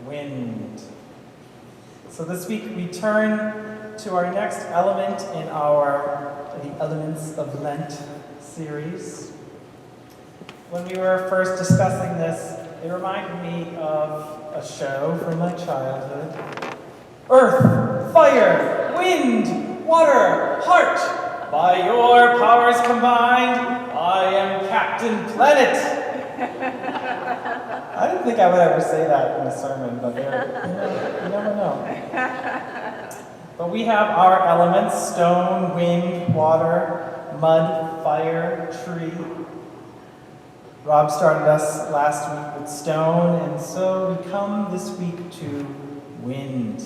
wind. So this week we turn to our next element in the Elements of Lent series. When we were first discussing this, it reminded me of a show from my childhood. Earth, fire, wind, water, heart. By your powers combined, I am Captain Planet. I didn't think I would ever say that in a sermon, but you never know. But we have our elements: stone, wind, water, mud, fire, tree. Rob started us last week with stone, and so we come this week to wind.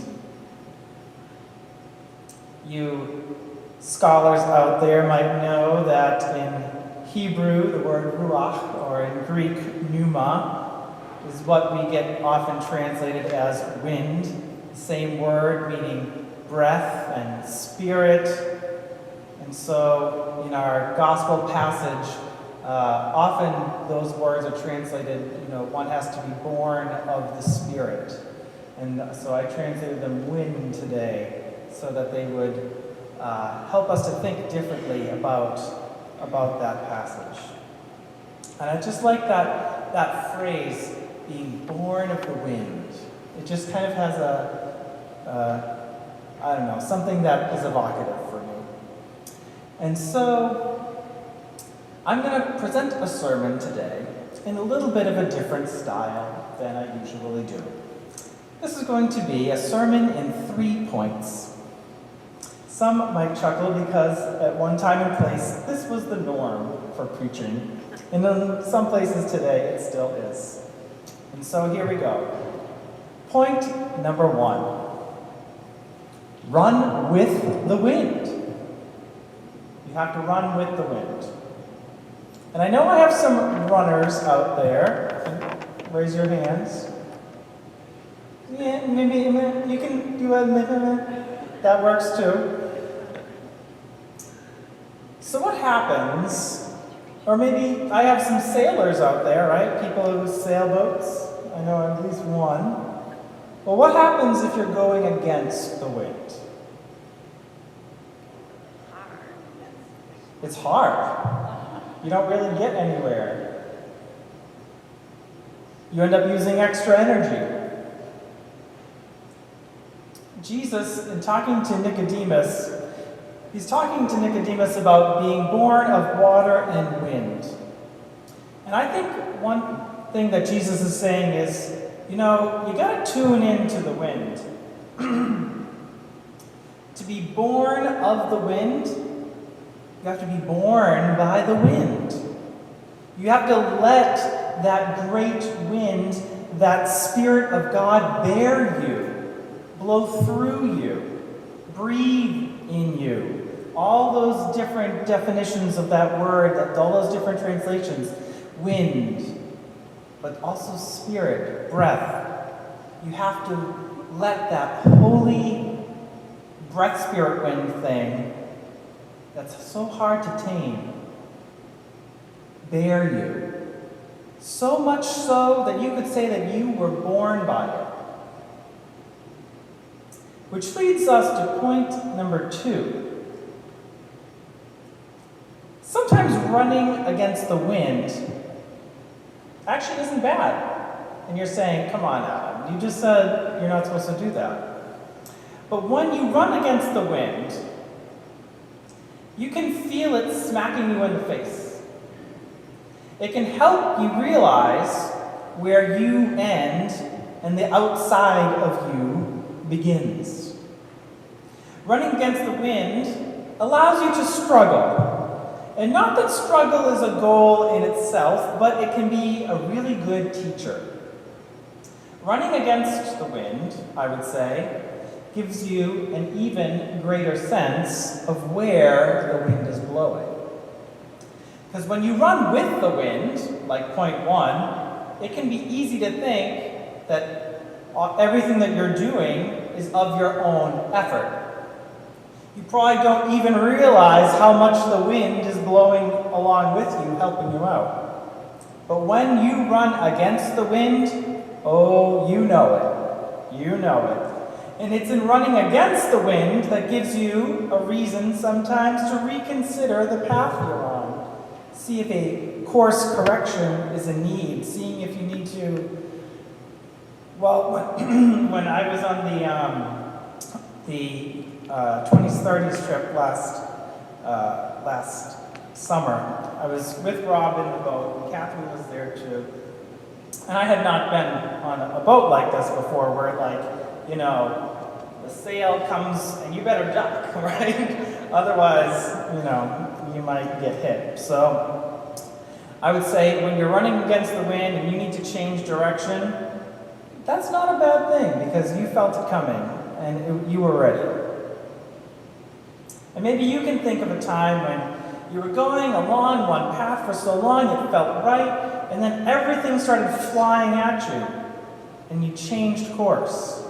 You scholars out there might know that in Hebrew, the word ruach, or in Greek, pneuma, is what we get often translated as wind. The same word meaning breath and spirit. And so in our gospel passage, often those words are translated, one has to be born of the Spirit. And so I translated them wind today so that they would help us to think differently about that passage. And I just like that phrase, being born of the wind. It just kind of has something that is evocative for me. And so I'm going to present a sermon today in a little bit of a different style than I usually do. This is going to be a sermon in 3 points. Some might chuckle because at one time and place, this was the norm for preaching. And in some places today, it still is. And so here we go. Point number 1. Run with the wind. You have to run with the wind. And I know I have some runners out there. Raise your hands. Yeah, maybe you can do that works too. So what happens, or maybe I have some sailors out there, right? People who sail boats. I know at least one. Well, what happens if you're going against the wind? It's hard. You don't really get anywhere. You end up using extra energy. Jesus, in talking to Nicodemus, he's talking to Nicodemus about being born of water and wind. And I think one thing that Jesus is saying is, you got to tune into the wind. To be born of the wind, you have to be born by the wind. You have to let that great wind, that Spirit of God bear you, blow through you, breathe in you. All those different definitions of that word, all those different translations. Wind, but also spirit, breath. You have to let that holy breath, spirit, wind thing that's so hard to tame bear you. So much so that you could say that you were born by it. Which leads us to point number 2. Sometimes running against the wind actually isn't bad. And you're saying, come on, Adam, you just said you're not supposed to do that. But when you run against the wind, you can feel it smacking you in the face. It can help you realize where you end and the outside of you begins. Running against the wind allows you to struggle. And not that struggle is a goal in itself, but it can be a really good teacher. Running against the wind, I would say, gives you an even greater sense of where the wind is blowing. Because when you run with the wind, like point 1, it can be easy to think that everything that you're doing is of your own effort. You probably don't even realize how much the wind is blowing along with you, helping you out. But when you run against the wind, oh, you know it. You know it. And it's in running against the wind that gives you a reason sometimes to reconsider the path you're on. See if a course correction is in need, seeing if you need to. Well, when I was on the 20s, 30s trip last summer, I was with Rob in the boat, and Catherine was there too. And I had not been on a boat like this before, where the sail comes and you better duck, right? Otherwise, you might get hit. So I would say when you're running against the wind and you need to change direction, that's not a bad thing because you felt it coming and you were ready. And maybe you can think of a time when you were going along one path for so long, it felt right, and then everything started flying at you, and you changed course.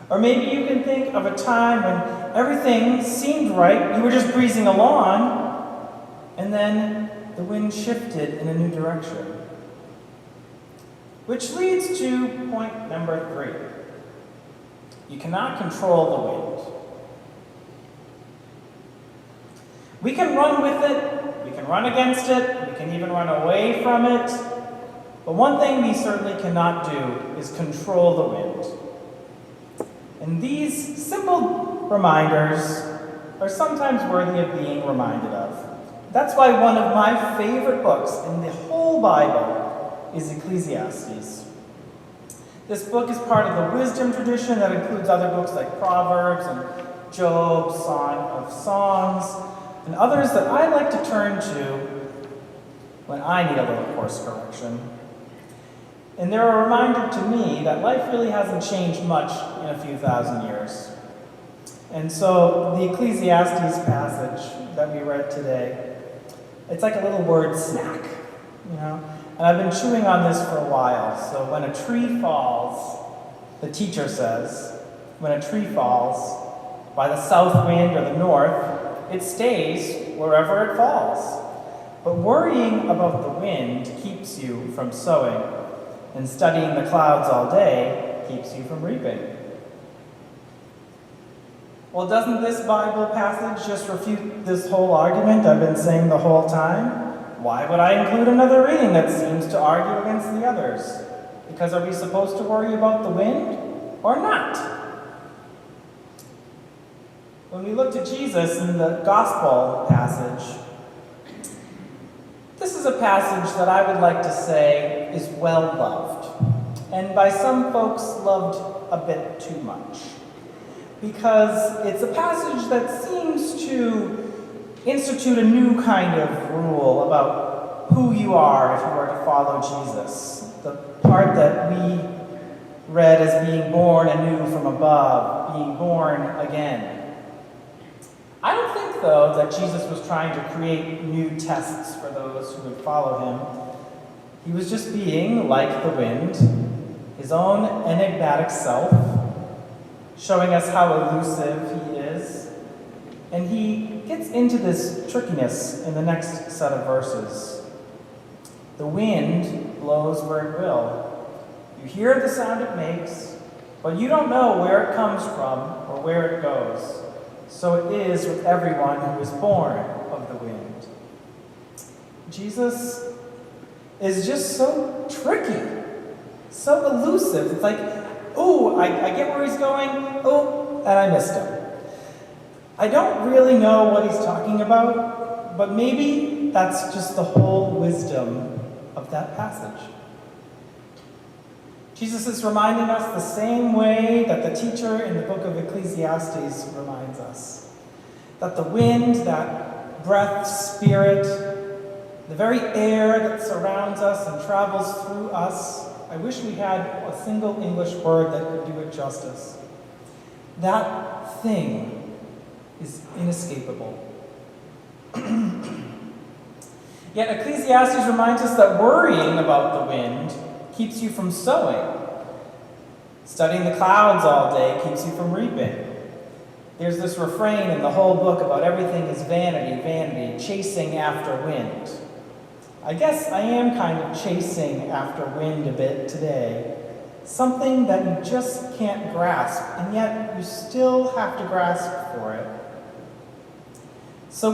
Or maybe you can think of a time when everything seemed right, you were just breezing along, and then the wind shifted in a new direction. Which leads to point number 3. You cannot control the wind. We can run with it, we can run against it, we can even run away from it. But one thing we certainly cannot do is control the wind. And these simple reminders are sometimes worthy of being reminded of. That's why one of my favorite books in the whole Bible is Ecclesiastes. This book is part of the wisdom tradition that includes other books like Proverbs and Job, Song of Songs, and others that I like to turn to when I need a little course correction. And they're a reminder to me that life really hasn't changed much in a few thousand years. And so the Ecclesiastes passage that we read today, it's like a little word snack, And I've been chewing on this for a while. So when a tree falls, the teacher says, when a tree falls by the south wind or the north, it stays wherever it falls. But worrying about the wind keeps you from sowing, and studying the clouds all day keeps you from reaping. Well, doesn't this Bible passage just refute this whole argument I've been saying the whole time? Why would I include another reading that seems to argue against the others? Because are we supposed to worry about the wind or not? When we look to Jesus in the gospel passage, this is a passage that I would like to say is well loved, and by some folks loved a bit too much, because it's a passage that seems to institute a new kind of rule about who you are if you are to follow Jesus. The part that we read as being born anew from above, being born again. I don't think, though, that Jesus was trying to create new tests for those who would follow him. He was just being like the wind, his own enigmatic self, showing us how elusive he is. And he gets into this trickiness in the next set of verses. The wind blows where it will. You hear the sound it makes, but you don't know where it comes from or where it goes. So it is with everyone who is born of the wind. Jesus is just so tricky, so elusive. It's like, I get where he's going, and I missed him. I don't really know what he's talking about, but maybe that's just the whole wisdom of that passage. Jesus is reminding us the same way that the teacher in the book of Ecclesiastes reminds us. That the wind, that breath, spirit, the very air that surrounds us and travels through us, I wish we had a single English word that could do it justice. That thing is inescapable. Yet Ecclesiastes reminds us that worrying about the wind keeps you from sowing. Studying the clouds all day keeps you from reaping. There's this refrain in the whole book about everything is vanity, vanity, chasing after wind. I guess I am kind of chasing after wind a bit today. something that you just can't grasp, and yet you still have to grasp for it. So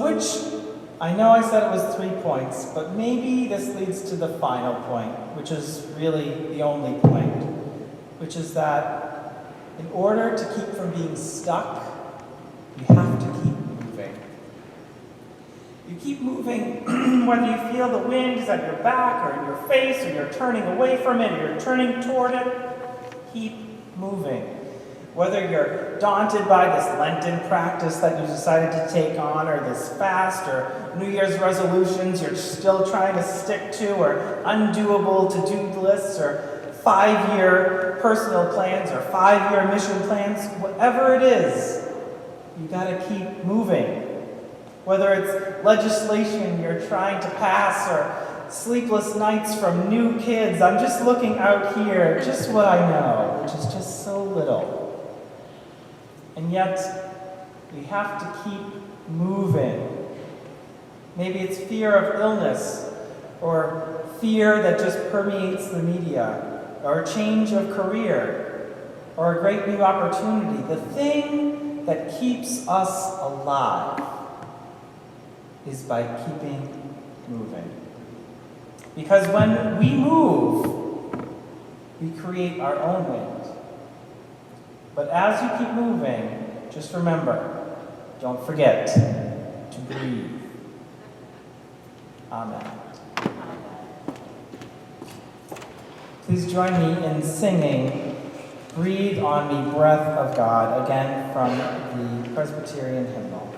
I know I said it was 3 points, but maybe this leads to the final point, which is really the only point, which is that in order to keep from being stuck, you have to keep moving. You keep moving whether you feel the wind is at your back or in your face, or you're turning away from it, or you're turning toward it. Keep moving. Whether you're daunted by this Lenten practice that you decided to take on, or this fast, or New Year's resolutions you're still trying to stick to, or undoable to-do lists, or 5-year personal plans, or 5-year mission plans, whatever it is, you gotta keep moving. Whether it's legislation you're trying to pass, or sleepless nights from new kids, I'm just looking out here, just what I know, which is just so little. And yet, we have to keep moving. Maybe it's fear of illness, or fear that just permeates the media, or a change of career, or a great new opportunity. The thing that keeps us alive is by keeping moving. Because when we move, we create our own wind. But as you keep moving, just remember, don't forget to breathe. Amen. Please join me in singing "Breathe on Me, Breath of God," again from the Presbyterian hymnal.